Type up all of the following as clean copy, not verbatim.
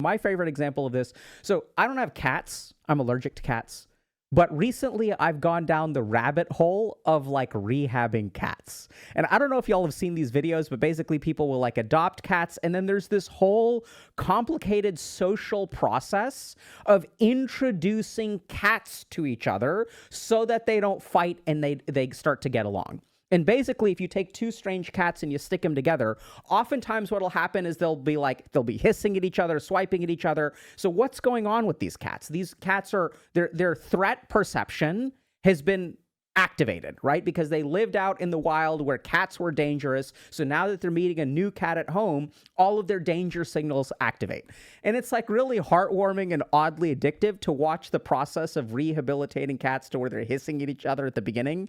My favorite example of this, so I don't have cats. I'm allergic to cats. But recently I've gone down the rabbit hole of like rehabbing cats. And I don't know if y'all have seen these videos, but basically people will like adopt cats. And then there's this whole complicated social process of introducing cats to each other so that they don't fight and they start to get along. And basically, if you take two strange cats and you stick them together, oftentimes what'll happen is they'll be hissing at each other, swiping at each other. So what's going on with these cats? These cats are, their threat perception has been activated, right? Because they lived out in the wild where cats were dangerous. So now that they're meeting a new cat at home, all of their danger signals activate. And it's like really heartwarming and oddly addictive to watch the process of rehabilitating cats to where they're hissing at each other at the beginning.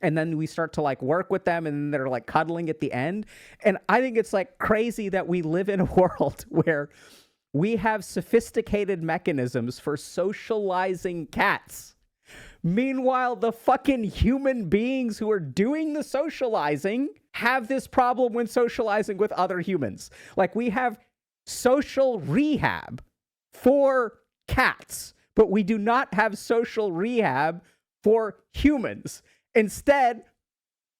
And then we start to like work with them and then they're like cuddling at the end. And I think it's like crazy that we live in a world where we have sophisticated mechanisms for socializing cats. Meanwhile, the fucking human beings who are doing the socializing have this problem when socializing with other humans. Like we have social rehab for cats, but we do not have social rehab for humans. Instead,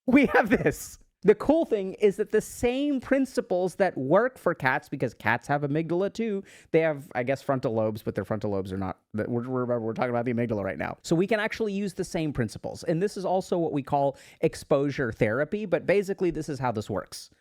we have this. The cool thing is that the same principles that work for cats, because cats have amygdala too, they have, I guess, frontal lobes, but their frontal lobes are not, we're talking about the amygdala right now. So we can actually use the same principles. And this is also what we call exposure therapy, but basically this is how this works.